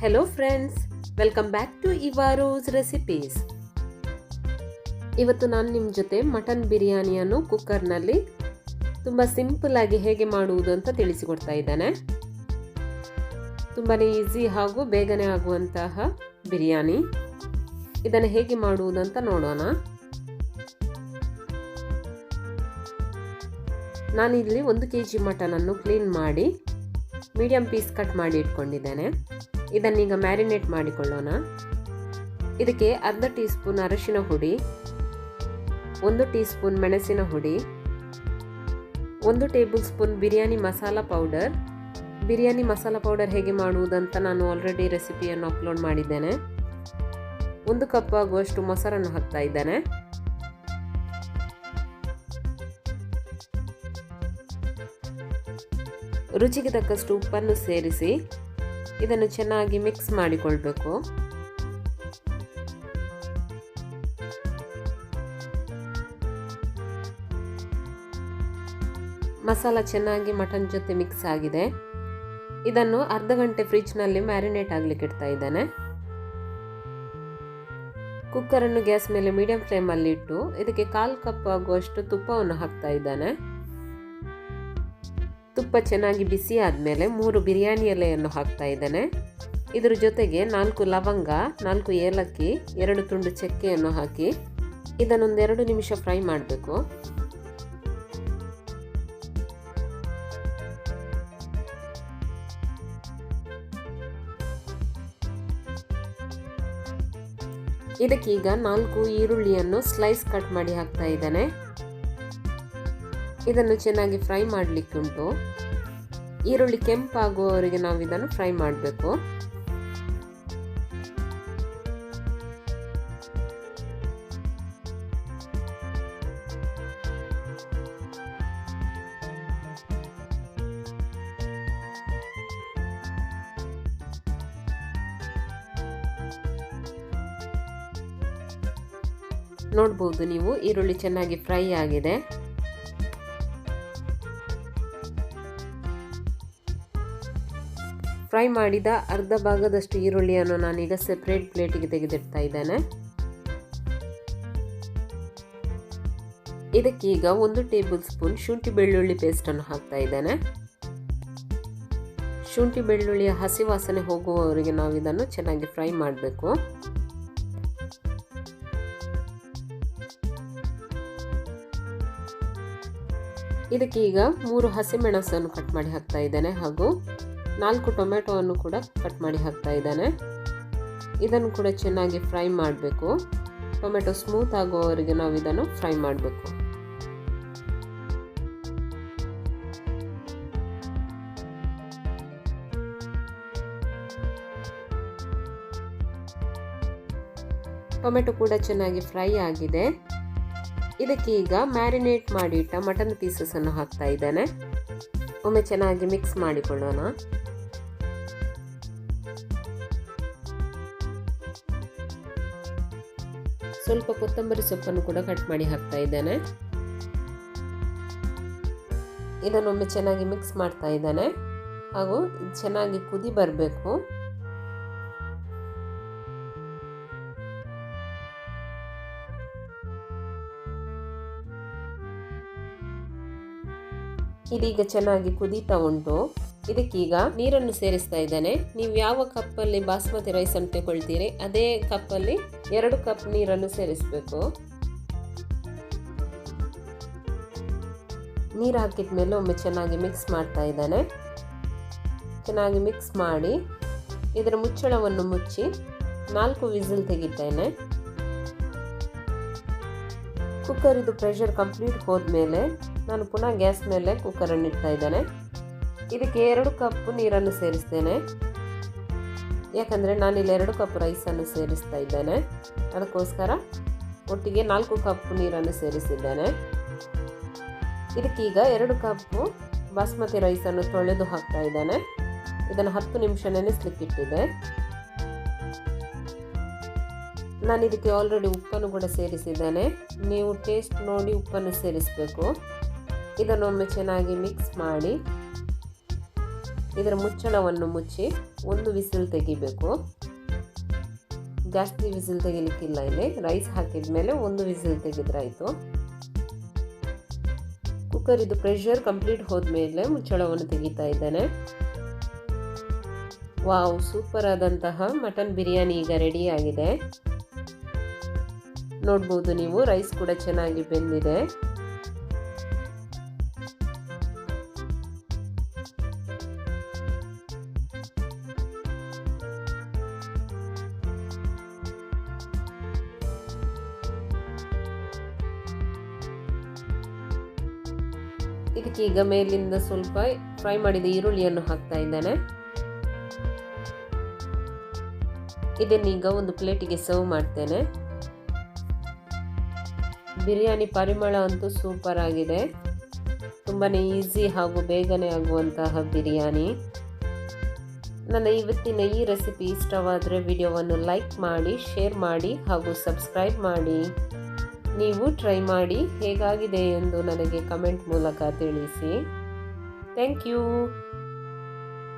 Hello friends, welcome back to ಇವಾರೋಸ್ recipes. ಇವತ್ತು ನಾನು ನಿಮ್ಮ ಜೊತೆ ಮಟನ್ ಬಿರಿಯಾನಿಯನ್ನು ಕುಕ್ಕರ್ನಲ್ಲಿ ತುಂಬ ಸಿಂಪಲ್ ಆಗಿ ಹೇಗೆ ಮಾಡುವುದು ಅಂತ ತಿಳಿಸಿಕೊಡ್ತಾ ಇದ್ದೇನೆ. ತುಂಬಾ ಈಸಿ ಹಾಗೂ ಬೇಗನೆ ಆಗುವಂತಹ ಬಿರಿಯಾನಿ. ಇದನ್ನು ಹೇಗೆ ಮಾಡುವುದಂತ ನೋಡೋಣ. ನಾನಿಲ್ಲಿ 1 kg ಮಟನನ್ನು ಕ್ಲೀನ್ ಮಾಡಿ ಮೀಡಿಯಂ ಪೀಸ್ ಕಟ್ ಮಾಡಿ ಇಟ್ಕೊಂಡಿದ್ದೇನೆ. ಇದನ್ನೀಗ ಮ್ಯಾರಿನೇಟ್ ಮಾಡಿಕೊಳ್ಳೋಣ. ಇದಕ್ಕೆ ಅರ್ಧ ಟೀ ಸ್ಪೂನ್ ಅರಿಶಿನ ಹುಡಿ, 1 ಟೀ ಸ್ಪೂನ್ ಮೆಣಸಿನ ಹುಡಿ, 1 table spoon biryani masala powder. Biryani masala powder ಹೇಗೆ ಮಾಡುವುದಂತ ನಾನು ಆಲ್ರೆಡಿ ರೆಸಿಪಿಯನ್ನು ಅಪ್ಲೋಡ್ ಮಾಡಿದ್ದೇನೆ. 1 ಕಪ್ ಆಗುವಷ್ಟು ಮೊಸರನ್ನು ಹಾಕ್ತಾ ಇದ್ದೇನೆ. ರುಚಿಗೆ ತಕ್ಕಷ್ಟು ಉಪ್ಪನ್ನು ಸೇರಿಸಿ ಇದನ್ನು ಚೆನ್ನಾಗಿ ಮಿಕ್ಸ್ ಮಾಡಿಕೊಳ್ಬೇಕು. ಮಸಾಲ ಚೆನ್ನಾಗಿ ಮಟನ್ ಜೊತೆ ಮಿಕ್ಸ್ ಆಗಿದೆ. ಇದನ್ನು ಅರ್ಧ ಗಂಟೆ ಫ್ರಿಡ್ಜ್ನಲ್ಲಿ ಮ್ಯಾರಿನೇಟ್ ಆಗಲಿಕ್ಕೆ ಇಡ್ತಾ ಇದ್ದೇನೆ. ಕುಕ್ಕರನ್ನು ಗ್ಯಾಸ್ ಮೇಲೆ ಮೀಡಿಯಂ ಫ್ಲೇಮಲ್ಲಿ ಇಟ್ಟು ಇದಕ್ಕೆ 1/4 ಕಪ್ ಆಗುವಷ್ಟು ತುಪ್ಪವನ್ನು ಹಾಕ್ತಾ ಇದ್ದೇನೆ. ತುಪ್ಪ ಚೆನ್ನಾಗಿ ಬಿಸಿ ಆದಮೇಲೆ 3 ಬಿರಿಯಾನಿ ಎಲೆಯನ್ನು ಹಾಕ್ತಾ ಇದ್ದೇನೆ. ಇದರ ಜೊತೆಗೆ 4 ಲವಂಗ, 4 ಏಲಕ್ಕಿ, 2 ತುಂಡು ಚಕ್ಕೆಯನ್ನು ಹಾಕಿ ಇದನ್ನೊಂದು 2 ನಿಮಿಷ ಫ್ರೈ ಮಾಡಬೇಕು. ಇದಕ್ಕೀಗ 4 ಈರುಳ್ಳಿಯನ್ನು ಸ್ಲೈಸ್ ಕಟ್ ಮಾಡಿ ಹಾಕ್ತಾ ಇದ್ದೇನೆ. ಇದನ್ನು ಚೆನ್ನಾಗಿ ಫ್ರೈ ಮಾಡಲಿಕ್ಕೆ ಉಂಟು. ಈರುಳ್ಳಿ ಕೆಂಪಾಗುವವರೆಗೆ ನಾವು ಇದನ್ನು ಫ್ರೈ ಮಾಡಬೇಕು. ನೋಡಬಹುದು ನೀವು, ಈರುಳ್ಳಿ ಚೆನ್ನಾಗಿ ಫ್ರೈ ಆಗಿದೆ. ಫ್ರೈ ಮಾಡಿದ ಅರ್ಧ ಭಾಗದಷ್ಟು ಈರುಳ್ಳಿಯನ್ನು ನಾನೀಗ ಸೆಪರೇಟ್ ಪ್ಲೇಟಿಗೆ ತೆಗೆದಿಡ್ತಾ ಇದ್ದೇನೆ. ಇದಕ್ಕೀಗ 1 ಟೇಬಲ್ ಸ್ಪೂನ್ ಶುಂಠಿ ಬೆಳ್ಳುಳ್ಳಿ ಪೇಸ್ಟನ್ನು ಹಾಕ್ತಾ ಇದ್ದೇನೆ. ಶುಂಠಿ ಬೆಳ್ಳುಳ್ಳಿಯ ಹಸಿ ವಾಸನೆ ಹೋಗುವವರೆಗೆ ನಾವು ಇದನ್ನು ಚೆನ್ನಾಗಿ ಫ್ರೈ ಮಾಡಬೇಕು. ಇದಕ್ಕೀಗ 3 ಹಸಿಮೆಣಸನ್ನು ಕಟ್ ಮಾಡಿ ಹಾಕ್ತಾ ಇದ್ದೇನೆ ಹಾಗೂ 4 ಟೊಮೆಟೊವನ್ನು ಕೂಡ ಕಟ್ ಮಾಡಿ ಹಾಕ್ತಾ ಇದ್ದೇನೆ. ಇದನ್ನು ಕೂಡ ಚೆನ್ನಾಗಿ ಫ್ರೈ ಮಾಡಬೇಕು. ಟೊಮೆಟೊ ಸ್ಮೂತ್ ಆಗುವವರೆಗೆ ನಾವು ಇದನ್ನು ಫ್ರೈ ಮಾಡಬೇಕು. ಟೊಮೆಟೊ ಕೂಡ ಚೆನ್ನಾಗಿ ಫ್ರೈ ಆಗಿದೆ. ಇದಕ್ಕೀಗ ಮ್ಯಾರಿನೇಟ್ ಮಾಡಿ ಇಟ್ಟ ಮಟನ್ ಪೀಸಸ್ ಅನ್ನು ಹಾಕ್ತಾ ಇದ್ದೇನೆ. ಒಮ್ಮೆ ಚೆನ್ನಾಗಿ ಮಿಕ್ಸ್ ಮಾಡಿಕೊಳ್ಳೋಣ. ಸ್ವಲ್ಪ ಕೊತ್ತಂಬರಿ ಸೊಪ್ಪನ್ನು ಕೂಡ ಕಟ್ ಮಾಡಿ ಹಾಕ್ತಾ ಇದ್ದೇನೆ. ಇದನ್ನೊಮ್ಮೆ ಚೆನ್ನಾಗಿ ಮಿಕ್ಸ್ ಮಾಡ್ತಾ ಇದ್ದೇನೆ ಹಾಗೂ ಚೆನ್ನಾಗಿ ಕುದಿ ಬರಬೇಕು. ಇದೀಗ ಚೆನ್ನಾಗಿ ಕುದೀತಾ ಉಂಟು. ಇದಕ್ಕೀಗ ನೀರನ್ನು ಸೇರಿಸ್ತಾ ಇದ್ದೇನೆ. ನೀವು ಯಾವ ಕಪ್ಪಲ್ಲಿ ಬಾಸ್ಮತಿ ರೈಸ್ ಅನ್ನು ತಗೊಳ್ತೀರಿ ಅದೇ ಕಪ್ಪಲ್ಲಿ 2 ಕಪ್ ನೀರನ್ನು ಸೇರಿಸಬೇಕು. ನೀರು ಹಾಕಿದ ಮೇಲೆ ಒಮ್ಮೆ ಚೆನ್ನಾಗಿ ಮಿಕ್ಸ್ ಮಾಡ್ತಾ ಇದ್ದೇನೆ. ಚೆನ್ನಾಗಿ ಮಿಕ್ಸ್ ಮಾಡಿ ಇದರ ಮುಚ್ಚಳವನ್ನು ಮುಚ್ಚಿ 4 ವಿಸಿಲ್ ತೆಗಿತೇನೆ. ಕುಕ್ಕರ್ ಇದು ಪ್ರೆಷರ್ ಕಂಪ್ಲೀಟ್ ಹೋದ್ಮೇಲೆ ನಾನು ಪುನಃ ಗ್ಯಾಸ್ ಮೇಲೆ ಕುಕ್ಕರನ್ನು ಇಡ್ತಾ ಇದ್ದೇನೆ. ಇದಕ್ಕೆ 2 ಕಪ್ ನೀರನ್ನು ಸೇರಿಸ್ತೇನೆ. ಯಾಕಂದರೆ ನಾನಿಲ್ಲಿ 2 ಕಪ್ ರೈಸನ್ನು ಸೇರಿಸ್ತಾ ಇದ್ದೇನೆ. ಅದಕ್ಕೋಸ್ಕರ ಒಟ್ಟಿಗೆ 4 ಕಪ್ ನೀರನ್ನು ಸೇರಿಸಿದ್ದೇನೆ. ಇದಕ್ಕೀಗ 2 ಕಪ್ ಬಾಸ್ಮತಿ ರೈಸನ್ನು ತೊಳೆದು ಹಾಕ್ತಾ ಇದ್ದೇನೆ. ಇದನ್ನು 10 ನಿಮಿಷ ನೆನೆಸಲಿಕ್ಕಿಟ್ಟಿದೆ. ನಾನು ಇದಕ್ಕೆ ಆಲ್ರೆಡಿ ಉಪ್ಪನ್ನು ಕೂಡ ಸೇರಿಸಿದ್ದೇನೆ. ನೀವು ಟೇಸ್ಟ್ ನೋಡಿ ಉಪ್ಪನ್ನು ಸೇರಿಸಬೇಕು. ಇದನ್ನೊಮ್ಮೆ ಚೆನ್ನಾಗಿ ಮಿಕ್ಸ್ ಮಾಡಿ ಇದರ ಮುಚ್ಚಳವನ್ನು ಮುಚ್ಚಿ ಒಂದು ವಿಸಿಲ್ ತೆಗಿಬೇಕು. ಜಾಸ್ತಿ ವಿಸಿಲ್ ತೆಗಿಲಿಕ್ಕಿಲ್ಲ. ಇಲ್ಲಿ ರೈಸ್ ಹಾಕಿದ ಮೇಲೆ ಒಂದು ವಿಸಿಲ್ ತೆಗೆದ್ರಾಯಿತು. ಕುಕ್ಕರ್ ಇದು ಪ್ರೆಷರ್ ಕಂಪ್ಲೀಟ್ ಹೋದ್ಮೇಲೆ ಮುಚ್ಚಳವನ್ನು ತೆಗಿತಾ ಇದ್ದೇನೆ. ವಾವ್, ಸೂಪರ್ ಆದಂತಹ ಮಟನ್ ಬಿರಿಯಾನಿ ಈಗ ರೆಡಿ ಆಗಿದೆ. ನೋಡ್ಬೋದು ನೀವು, ರೈಸ್ ಕೂಡ ಚೆನ್ನಾಗಿ ಬೆಂದಿದೆ. ಇದಕ್ಕೆ ಈಗ ಮೇಲಿಂದ ಸ್ವಲ್ಪ ಫ್ರೈ ಮಾಡಿದ ಈರುಳ್ಳಿಯನ್ನು ಹಾಕ್ತಾ ಇದ್ದೇನೆ. ಇದನ್ನೀಗ ಒಂದು ಪ್ಲೇಟಿಗೆ ಸರ್ವ್ ಮಾಡ್ತೇನೆ. ಬಿರಿಯಾನಿ ಪರಿಮಳ ಅಂತೂ ಸೂಪರ್ ಆಗಿದೆ. ತುಂಬಾನೇ ಈಸಿ ಹಾಗೂ ಬೇಗನೆ ಆಗುವಂತಹ ಬಿರಿಯಾನಿ. ನನ್ನ ಇವತ್ತಿನ ಈ ರೆಸಿಪಿ ಇಷ್ಟವಾದರೆ ವಿಡಿಯೋವನ್ನು ಲೈಕ್ ಮಾಡಿ, ಶೇರ್ ಮಾಡಿ ಹಾಗೂ ಸಬ್ಸ್ಕ್ರೈಬ್ ಮಾಡಿ. ನೀವು ಟ್ರೈ ಮಾಡಿ ಹೇಗಾಗಿದೆ ಎಂದು ನನಗೆ ಕಮೆಂಟ್ ಮೂಲಕ ತಿಳಿಸಿ. Thank you.